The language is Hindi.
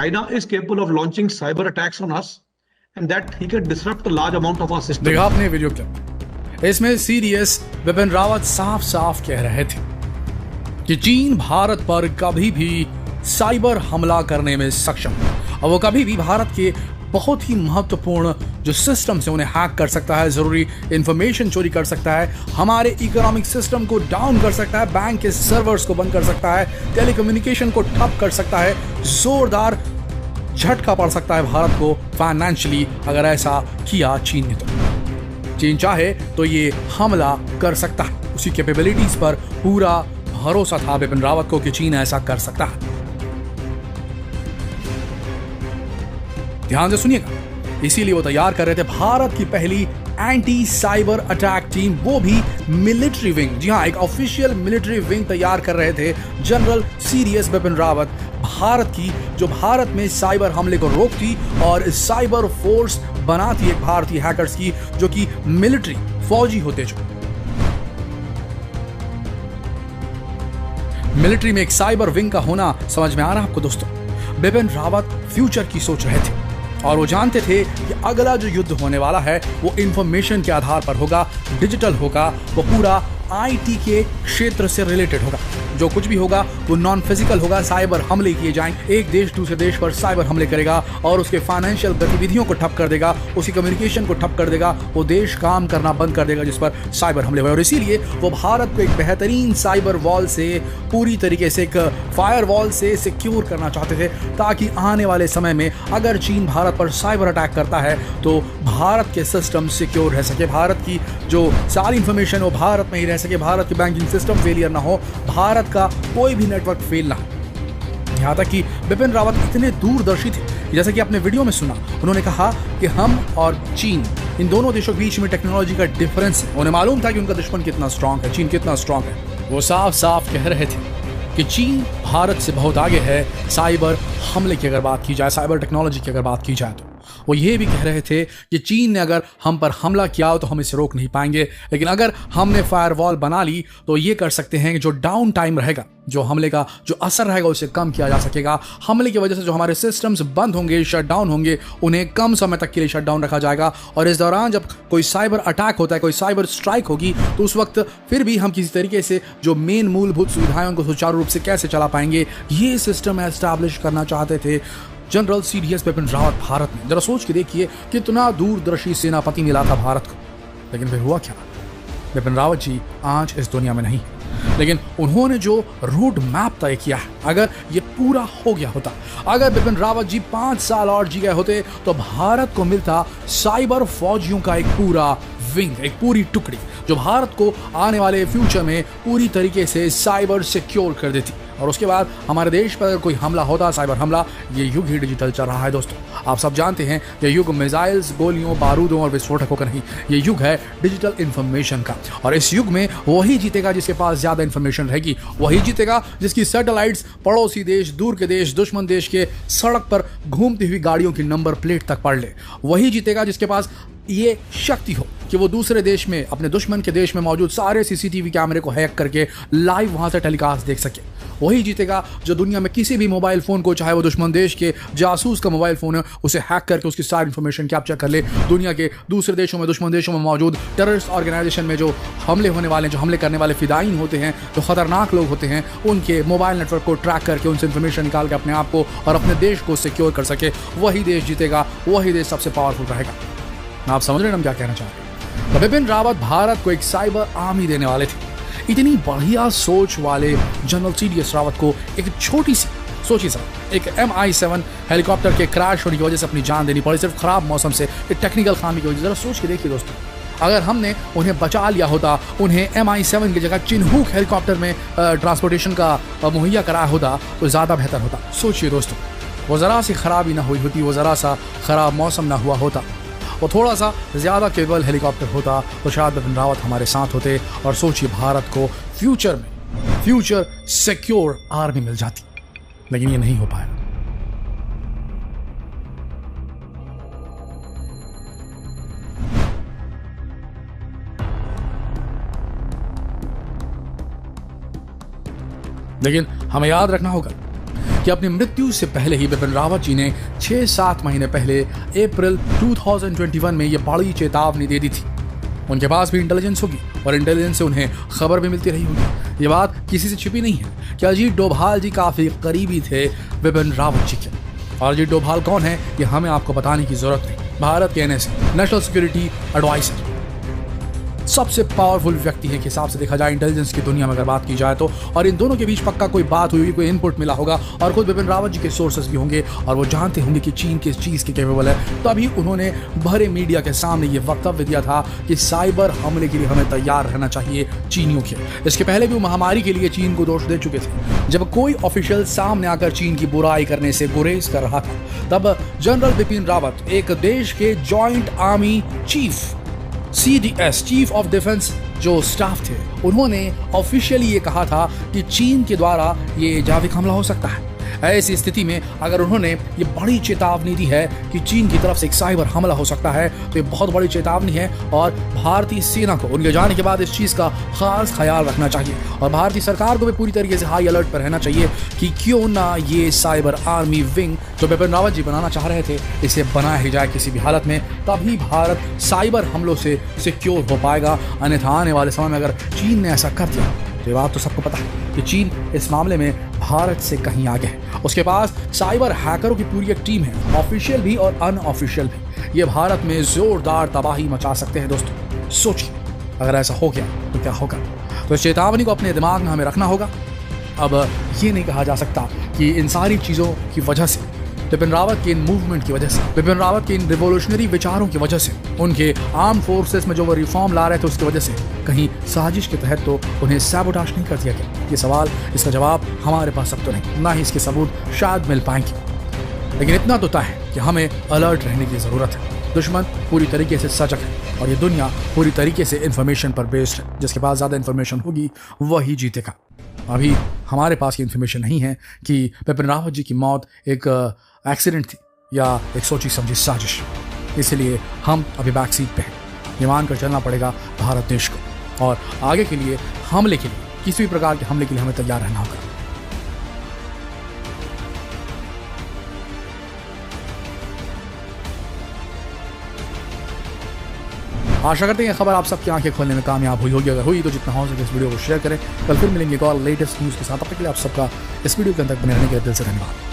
China is capable of launching cyber attacks on us and that he can disrupt a large amount of our system. देखा आपने वीडियो क्लिप, इसमें सीडीएस बिपिन रावत साफ साफ कह रहे थे कि चीन भारत पर कभी भी साइबर हमला करने में सक्षम है और वो कभी भी भारत के बहुत ही महत्वपूर्ण जो सिस्टम से उन्हें हैक कर सकता है, जरूरी इंफॉर्मेशन चोरी कर सकता है, हमारे इकोनॉमिक सिस्टम को डाउन कर सकता है, बैंक के सर्वर्स को बंद कर सकता है, टेलीकम्युनिकेशन को ठप कर सकता है, जोरदार झटका पड़ सकता है भारत को फाइनेंशियली अगर ऐसा किया चीन ने। तो चीन चाहे तो ये हमला कर सकता है, उसी कैपेबिलिटीज पर पूरा भरोसा था बिपिन रावत को कि चीन ऐसा कर सकता है। ध्यान से सुनिएगा, इसीलिए वो तैयार कर रहे थे भारत की पहली एंटी साइबर अटैक टीम, वो भी मिलिट्री विंग। जी हाँ, एक ऑफिशियल मिलिट्री विंग तैयार कर रहे थे जनरल सीडीएस बिपिन रावत, भारत की, जो भारत में साइबर हमले को रोकती और साइबर फोर्स बनाती एक भारतीय हैकर्स की, जो कि मिलिट्री फौजी होते। जो मिलिट्री में एक साइबर विंग का होना समझ में आ रहा है आपको दोस्तों। बिपिन रावत फ्यूचर की सोच रहे थे और वो जानते थे कि अगला जो युद्ध होने वाला है वो इंफॉर्मेशन के आधार पर होगा, डिजिटल होगा, वो पूरा आईटी के क्षेत्र से रिलेटेड होगा। जो कुछ भी होगा वो नॉन फिजिकल होगा, साइबर हमले किए जाएंगे, एक देश दूसरे देश पर साइबर हमले करेगा और उसके फाइनेंशियल गतिविधियों को ठप कर देगा, उसकी कम्युनिकेशन को ठप कर देगा, वो देश काम करना बंद कर देगा जिस पर साइबर हमले हुए। और इसीलिए वो भारत को एक बेहतरीन साइबर वॉल से, पूरी तरीके से एक फायर वॉल से सिक्योर करना चाहते थे, ताकि आने वाले समय में अगर चीन भारत पर साइबर अटैक करता है तो भारत के सिस्टम सिक्योर रह सके, भारत की जो सारी इंफॉर्मेशन वो भारत में ही रह सके, भारत की बैंकिंग सिस्टम फेलियर ना हो, भारत का कोई भी नेटवर्क फेल ना हो। यहां तक कि बिपिन रावत इतने दूरदर्शी थे, जैसे कि आपने वीडियो में सुना, उन्होंने कहा कि हम और चीन, इन दोनों देशों के बीच में टेक्नोलॉजी का डिफरेंस है। उन्हें मालूम था कि उनका दुश्मन कितना स्ट्रांग है, चीन कितना स्ट्रांग है। वो साफ साफ कह रहे थे कि चीन भारत से बहुत आगे है साइबर हमले की अगर बात की जाए, साइबर टेक्नोलॉजी की अगर बात की जाए। तो वो ये भी कह रहे थे कि चीन ने अगर हम पर हमला किया हो तो हम इसे रोक नहीं पाएंगे, लेकिन अगर हमने फायरवॉल बना ली तो ये कर सकते हैं कि जो डाउन टाइम रहेगा, जो हमले का जो असर रहेगा उसे कम किया जा सकेगा। हमले की वजह से जो हमारे सिस्टम्स बंद होंगे, शट डाउन होंगे, उन्हें कम समय तक के लिए शट डाउन रखा जाएगा। और इस दौरान जब कोई साइबर अटैक होता है, कोई साइबर स्ट्राइक होगी, तो उस वक्त फिर भी हम किसी तरीके से जो मेन मूलभूत सुविधाएं उनको सुचारू रूप से कैसे चला पाएंगे, ये सिस्टम एस्टैब्लिश करना चाहते थे जनरल सीडीएस बिपिन रावत भारत में। जरा सोच के देखिए कितना दूरदर्शी सेनापति मिला था भारत को। लेकिन फिर हुआ क्या? बिपिन रावत जी आज इस दुनिया में नहीं, लेकिन उन्होंने जो रोड मैप तय किया है, अगर ये पूरा हो गया होता, अगर बिपिन रावत जी 5 साल और जी गए होते, तो भारत को मिलता साइबर फौजियों का एक पूरा विंग, एक पूरी टुकड़ी, जो भारत को आने वाले फ्यूचर में पूरी तरीके से साइबर सिक्योर कर देती। और उसके बाद हमारे देश पर अगर कोई हमला होता, साइबर हमला, ये युग ही डिजिटल चल रहा है दोस्तों। आप सब जानते हैं ये युग मिसाइल्स, गोलियों, बारूदों और विस्फोटकों का नहीं, ये युग है डिजिटल इंफॉर्मेशन का। और इस युग में वही जीतेगा जिसके पास ज्यादा इंफॉर्मेशन रहेगी, वही जीतेगा जिसकी सैटेलाइट्स पड़ोसी देश, दूर के देश, दुश्मन देश के सड़क पर घूमती हुई गाड़ियों की नंबर प्लेट तक पढ़ ले। वही जीतेगा जिसके पास ये शक्ति हो कि वो दूसरे देश में, अपने दुश्मन के देश में मौजूद सारे सीसीटीवी कैमरे को हैक करके लाइव वहां से टेलीकास्ट देख सके। वही जीतेगा जो दुनिया में किसी भी मोबाइल फोन को, चाहे वो दुश्मन देश के जासूस का मोबाइल फोन है, उसे हैक करके उसकी सारी इंफॉर्मेशन कैप्चर कर ले। दुनिया के दूसरे देशों में, दुश्मन देशों में मौजूद टेररिस्ट ऑर्गेनाइजेशन में जो हमले होने वाले, जो हमले करने वाले फिदाइन होते हैं, जो खतरनाक लोग होते हैं, उनके मोबाइल नेटवर्क को ट्रैक करके उनसे इंफॉर्मेशन निकाल के अपने आप को और अपने देश को सिक्योर कर सके। वही देश जीतेगा, वही देश सबसे पावरफुल रहेगा। आप समझ रहे हैं हम क्या कहना चाहते हैं? बिपिन रावत भारत को एक साइबर आर्मी देने वाले थे। इतनी बढ़िया सोच वाले जनरल सीडीएस रावत को एक छोटी सी, सोचिए सर, एक MI7 हेलीकॉप्टर के क्रैश होने की वजह से अपनी जान देनी पड़ी, सिर्फ खराब मौसम से, एक टेक्निकल खामी की वजह से। जरा सोच के देखिए दोस्तों, अगर हमने उन्हें बचा लिया होता, उन्हें MI7 की जगह चिन्हूक हेलीकॉप्टर में ट्रांसपोर्टेशन का मुहैया कराया होता, तो ज़्यादा बेहतर होता। सोचिए दोस्तों, वो ज़रा सी खराबी ना हुई होती, वो ज़रा सा खराब मौसम ना हुआ होता, वो थोड़ा सा ज़्यादा केबल हेलीकॉप्टर होता, तो शायद बिपिन रावत हमारे साथ होते और सोचिए भारत को फ्यूचर में फ्यूचर सिक्योर आर्मी मिल जाती। लेकिन ये नहीं हो पाया। लेकिन हमें याद रखना होगा कि अपनी मृत्यु से पहले ही बिपिन रावत जी ने 6-7 महीने पहले अप्रैल 2021 में ये बड़ी चेतावनी दे दी थी। उनके पास भी इंटेलिजेंस होगी और इंटेलिजेंस से उन्हें खबर भी मिलती रही होगी। ये बात किसी से छिपी नहीं है कि अजीत डोभाल जी काफी करीबी थे बिपिन रावत जी के। और अजीत डोभाल कौन है ये हमें आपको बताने की जरूरत नहीं। भारत के NSA नेशनल सिक्योरिटी एडवाइजर सबसे पावरफुल व्यक्ति है के हिसाब से देखा जाए इंटेलिजेंस की दुनिया में अगर बात की जाए तो। और इन दोनों के बीच पक्का कोई बात हुई होगी, कोई इनपुट मिला होगा और खुद बिपिन रावत जी के सोर्सेज भी होंगे और वो जानते होंगे कि चीन किस चीज़ के कैपेबल है। तभी उन्होंने भरे मीडिया के सामने ये वक्तव्य दिया था कि साइबर हमले के लिए हमें तैयार रहना चाहिए चीनियों के। इसके पहले भी वो महामारी के लिए चीन को दोष दे चुके थे। जब कोई ऑफिशियल सामने आकर चीन की बुराई करने से गुरेज कर रहा था तब जनरल बिपिन रावत एक देश के joint army chief CDS chief of defence जो स्टाफ थे उन्होंने ऑफिशियली ये कहा था कि चीन के द्वारा ये जैविक हमला हो सकता है। ऐसी स्थिति में अगर उन्होंने ये बड़ी चेतावनी दी है कि चीन की तरफ से एक साइबर हमला हो सकता है तो ये बहुत बड़ी चेतावनी है और भारतीय सेना को उनके जाने के बाद इस चीज़ का खास ख्याल रखना चाहिए और भारतीय सरकार को भी पूरी तरीके से हाई अलर्ट पर रहना चाहिए कि क्यों ना ये साइबर आर्मी विंग जो बिपिन रावत जी बनाना चाह रहे थे इसे बनाया ही जाए किसी भी हालत में। तभी भारत साइबर हमलों से सिक्योर हो पाएगा। अन्यथा आने वाले समय में अगर चीन ने ऐसा कर दिया तो ये बात तो सबको पता है कि चीन इस मामले में भारत से कहीं आगे है। उसके पास साइबर हैकरों की पूरी एक टीम है, ऑफिशियल भी और अनऑफिशियल भी। ये भारत में जोरदार तबाही मचा सकते हैं। दोस्तों सोचिए अगर ऐसा हो गया तो क्या होगा। तो इस चेतावनी को अपने दिमाग में हमें रखना होगा। अब ये नहीं कहा जा सकता कि इन सारी चीज़ों की वजह से, बिपिन रावत के इन मूवमेंट की वजह से, बिपिन रावत के इन रिवोल्यूशनरी विचारों की वजह से, उनके आर्म फोर्सेस में जो वो रिफॉर्म ला रहे थे उसकी वजह से कहीं साजिश के तहत तो उन्हें सैबोटाज नहीं कर दिया गया। ये सवाल, इसका जवाब हमारे पास अब तो नहीं, ना ही इसके सबूत शायद मिल पाएंगे। लेकिन इतना तो तय है कि हमें अलर्ट रहने की ज़रूरत है। दुश्मन पूरी तरीके से सजग है और ये दुनिया पूरी तरीके से इन्फॉर्मेशन पर बेस्ड है। जिसके पास ज़्यादा इन्फॉर्मेशन होगी वही जीतेगा। अभी हमारे पास ये इन्फॉर्मेशन नहीं है कि बिपिन रावत जी की मौत एक एक्सीडेंट थी या एक सोची समझी साजिश। इसलिए हम अभी बैक सीट पे हैं। ये मानकर चलना पड़ेगा भारत देश को और आगे के लिए हमले के लिए, किसी भी प्रकार के हमले के लिए हमें तैयार रहना होगा। आशा करते हैं खबर आप सबकी आंखें खोलने में कामयाब हुई होगी। अगर हुई तो जितना हो सके इस वीडियो को शेयर करें। कल फिर मिलेंगे एक और लेटेस्ट न्यूज़ के साथ। तब तक के लिए आप सबका इस वीडियो के अंदर बने रहने के लिए दिल से धन्यवाद।